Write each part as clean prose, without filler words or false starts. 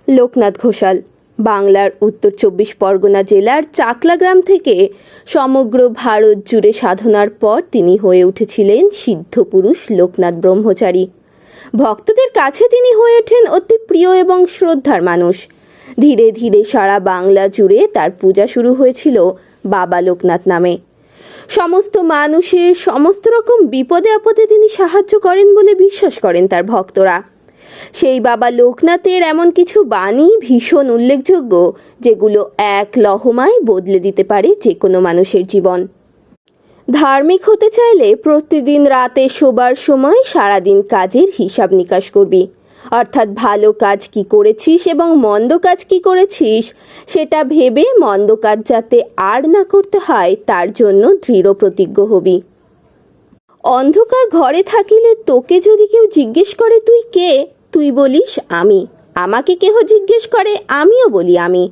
লোকনাথ ঘোষাল বাংলার উত্তর ২৪ পরগনা জেলার চাকলা গ্রাম থেকে সমগ্র ভারত জুড়ে সাধনার পর তিনি হয়ে উঠেছিলেন সিদ্ধপুরুষ লোকনাথ ব্রহ্মচারী। ভক্তদের কাছে তিনি হয়ে ওঠেন অতি প্রিয় এবং শ্রদ্ধার মানুষ। ধীরে ধীরে সারা বাংলা জুড়ে তার পূজা শুরু হয়েছিল বাবা লোকনাথ নামে। সমস্ত মানুষের সমস্ত রকম বিপদে আপদে তিনি সাহায্য করেন বলে বিশ্বাস করেন তার ভক্তরা। সেই বাবা লোকনাথের এমন কিছু বাণী ভীষণ উল্লেখযোগ্য, যেগুলো এক লহমায় বদলে দিতে পারে যে কোনো মানুষের জীবন। ধার্মিক হতে চাইলে প্রতিদিন রাতে শোবার সময় সারাদিন কাজের হিসাব নিকাশ করবি, অর্থাৎ ভালো কাজ কি করেছিস এবং মন্দ কাজ কি করেছিস সেটা ভেবে মন্দ কাজ যাতে আর না করতে হয় তার জন্য দৃঢ় প্রতিজ্ঞ হবি। অন্ধকার ঘরে থাকিলে তোকে যদি কেউ জিজ্ঞেস করে তুই কে, তুই বলিস আমি। আমাকে কেহ জিজ্ঞেস করে, আমিও বলি আমি।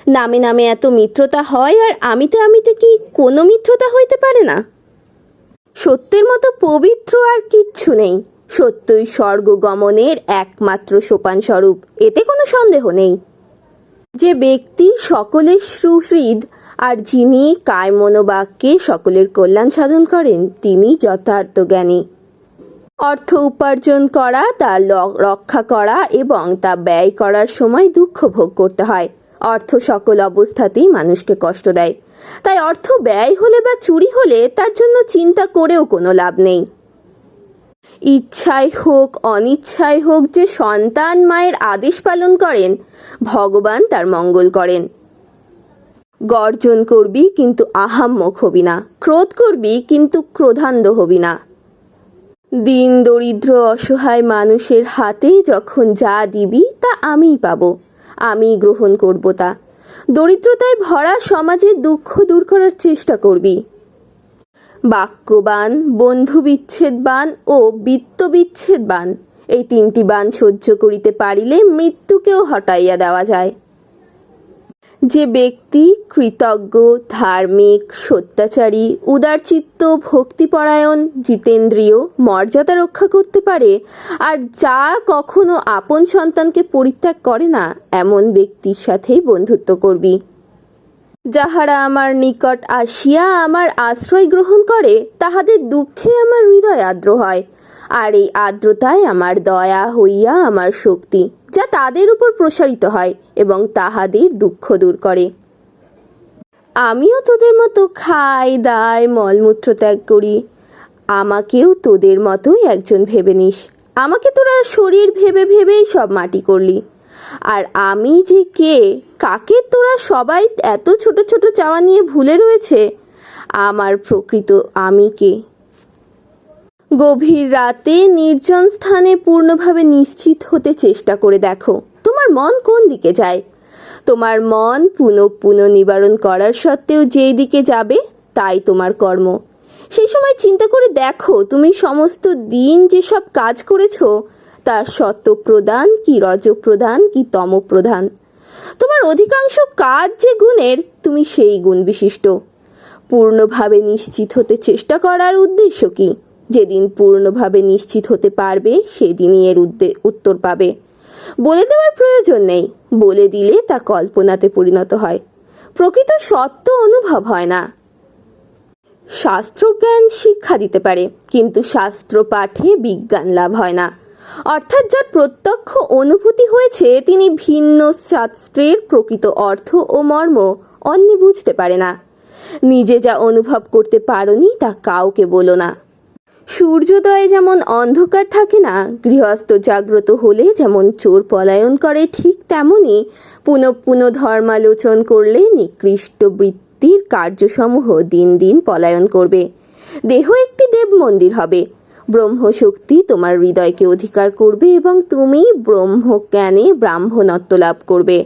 নামে নামে এত মিত্রতা হয়, আর আমিতে কি কোনো মিত্রতা হইতে পারে না? সত্যের মতো পবিত্র আর কিচ্ছু নেই। সত্যই স্বর্গ গমনের একমাত্র সোপান স্বরূপ, এতে কোনো সন্দেহ নেই। যে ব্যক্তি সকলের সুহৃদ আর যিনি কায় মনোবাক্যে সকলের কল্যাণ সাধন করেন, তিনি যথার্থ জ্ঞানী। অর্থ উপার্জন করা, তা রক্ষা করা এবং তা ব্যয় করার সময় দুঃখ ভোগ করতে হয়। অর্থ সকল অবস্থাতেই মানুষকে কষ্ট দেয়, তাই অর্থ ব্যয় হলে বা চুরি হলে তার জন্য চিন্তা করেও কোনো লাভ নেই। ইচ্ছায় হোক অনিচ্ছায় হোক, যে সন্তান মায়ের আদেশ পালন করেন, ভগবান তার মঙ্গল করেন। গর্জন করবি কিন্তু আহাম্মক হবি না, ক্রোধ করবি কিন্তু ক্রোধান্ধ হবি না। দিন দরিদ্র অসহায় মানুষের হাতে যখন যা দিবি তা আমিই পাবো, আমি গ্রহণ করব তা। দরিদ্রতায় ভরা সমাজের দুঃখ দূর করার চেষ্টা করবি। বাক্যবান, বন্ধু বিচ্ছেদবান ও বিত্ত বিচ্ছেদবান, এই তিনটি বান সহ্য করিতে পারিলে মৃত্যুকেও হটাইয়া দেওয়া যায়। যে ব্যক্তি কৃতজ্ঞ, ধার্মিক, সত্যাচারী, উদারচিত্ত, ভক্তিপরায়ণ, জিতেন্দ্রিয়, মর্যাদা রক্ষা করতে পারে, আর যা কখনো আপন সন্তানকে পরিত্যাগ করে না, এমন ব্যক্তির সাথেই বন্ধুত্ব করবি। যাহারা আমার নিকট আসিয়া আমার আশ্রয় গ্রহণ করে, তাহাদের দুঃখে আমার হৃদয় আর্দ্র হয়, আর এই আর্দ্রতায় আমার দয়া হইয়া আমার শক্তি, যা তাদের উপর প্রসারিত হয় এবং তাহাদের দুঃখ দূর করে। আমিও তোদের মতো খাই, দাই, মলমূত্র ত্যাগ করি। আমাকেও তোদের মতোই একজন ভেবে নিস। আমাকে তোরা শরীর ভেবে ভেবেই সব মাটি করলি, আর আমি যে কে, কাকে তোরা সবাই এত ছোট ছোট চাওয়া নিয়ে ভুলে রয়েছে, আমার প্রকৃত আমি কে। গভীর রাতে নির্জন স্থানে পূর্ণভাবে নিশ্চিত হতে চেষ্টা করে দেখো, তোমার মন কোন দিকে যায়। তোমার মন পুনঃ নিবারণ করার সত্ত্বেও যেই দিকে যাবে তাই তোমার কর্ম। সেই সময় চিন্তা করে দেখো, তুমি সমস্ত দিন যেসব কাজ করেছো, তা সত্য প্রধান কি রজ প্রধান কি তম প্রধান। তোমার অধিকাংশ কাজ যে গুণের, তুমি সেই গুণ বিশিষ্ট। পূর্ণভাবে নিশ্চিত হতে চেষ্টা করার উদ্দেশ্য কি? যেদিন পূর্ণভাবে নিশ্চিত হতে পারবে, সেদিনই এর উত্তর পাবে। বলে দেওয়ার প্রয়োজন নেই, বলে দিলে তা কল্পনাতে পরিণত হয়, প্রকৃত সত্য অনুভব হয় না। শাস্ত্রজ্ঞান শিক্ষা দিতে পারে, কিন্তু শাস্ত্র পাঠে বিজ্ঞান লাভ হয় না। অর্থাৎ যার প্রত্যক্ষ অনুভূতি হয়েছে, তিনি ভিন্ন শাস্ত্রের প্রকৃত অর্থ ও মর্ম অন্যে বুঝতে পারে না। নিজে যা অনুভব করতে পারোনি তা কাউকে বলো না। সূর্যোদয়ে যেমন অন্ধকার থাকে না, গৃহস্থ জাগ্রত হলে যেমন চোর পলায়ন করে, ঠিক তেমনি পুনঃ ধর্মালোচন করলে নিকৃষ্ট বৃত্তির কার্যসমূহ দিন দিন পলায়ন করবে। দেহ একটি দেব মন্দির হবে, ব্রহ্মশক্তি তোমার হৃদয়কে অধিকার করবে এবং তুমি ব্রহ্মজ্ঞানে ব্রাহ্মণত্ব লাভ করবে।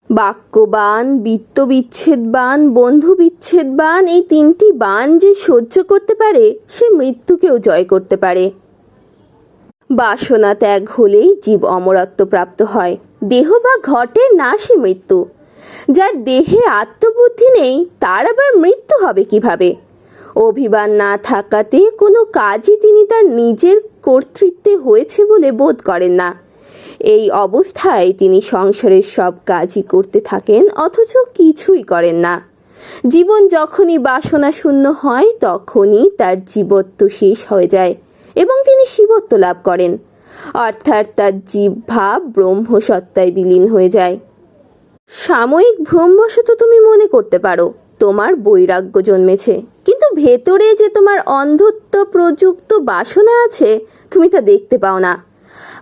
বাক্যবান, বিত্ত বিচ্ছেদবান, বন্ধু বিচ্ছেদবান, এই তিনটি বান যে সহ্য করতে পারে, সে মৃত্যুকেও জয় করতে পারে। বাসনা ত্যাগ হলেই জীব অমরত্ব প্রাপ্ত হয়। দেহ বা ঘটের নাশই মৃত্যু। যার দেহে আত্মবুদ্ধি নেই, তার আবার মৃত্যু হবে কিভাবে? অভিমান না থাকাতে কোনো কাজই তিনি তার নিজের কর্তৃত্বে হয়েছে বলে বোধ করেন না। এই অবস্থায় তিনি সংসারের সব কাজই করতে থাকেন, অথচ কিছুই করেন না। জীবন যখনই বাসনা শূন্য হয় তখনই তার জীবত্ব শেষ হয়ে যায় এবং তিনি শিবত্ব লাভ করেন, অর্থাৎ তার জিহ্বা ব্রহ্মসত্তায় বিলীন হয়ে যায়। সাময়িক ভ্রমবশত তুমি মনে করতে পারো তোমার বৈরাগ্য জন্মেছে, কিন্তু ভেতরে যে তোমার অন্ধত্ব প্রযুক্ত বাসনা আছে তুমি তা দেখতে পাও না।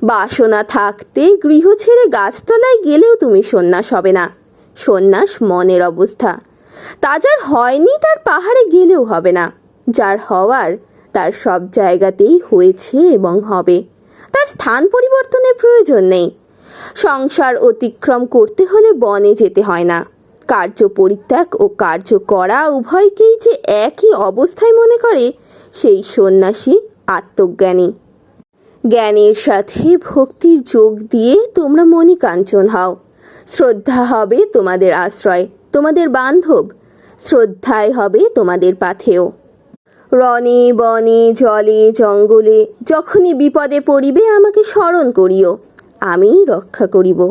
বাসনা থাকতে গৃহ ছেড়ে গাছতলায় গেলেও তুমি সন্ন্যাস হবে না। সন্ন্যাস মনের অবস্থা। তা যার হয়নি তার পাহাড়ে গেলেও হবে না। যার হওয়ার তার সব জায়গাতেই হয়েছে এবং হবে। তার স্থান পরিবর্তনের প্রয়োজন নেই। সংসার অতিক্রম করতে হলে বনে যেতে হয় না। কার্য পরিত্যাগ ও কার্য করা উভয়কেই যে একই অবস্থায় মনে করে সেই সন্ন্যাসী আত্মজ্ঞানী। জ্ঞানের সাথে ভক্তির যোগ দিয়ে তোমরা মণিকাঞ্চন হও। শ্রদ্ধা হবে তোমাদের আশ্রয়, তোমাদের বান্ধব। শ্রদ্ধায় হবে তোমাদের পাথেয়। রণে বনে জলে জঙ্গলে যখনই বিপদে পড়িবে আমাকে স্মরণ করিও, আমি রক্ষা করিব।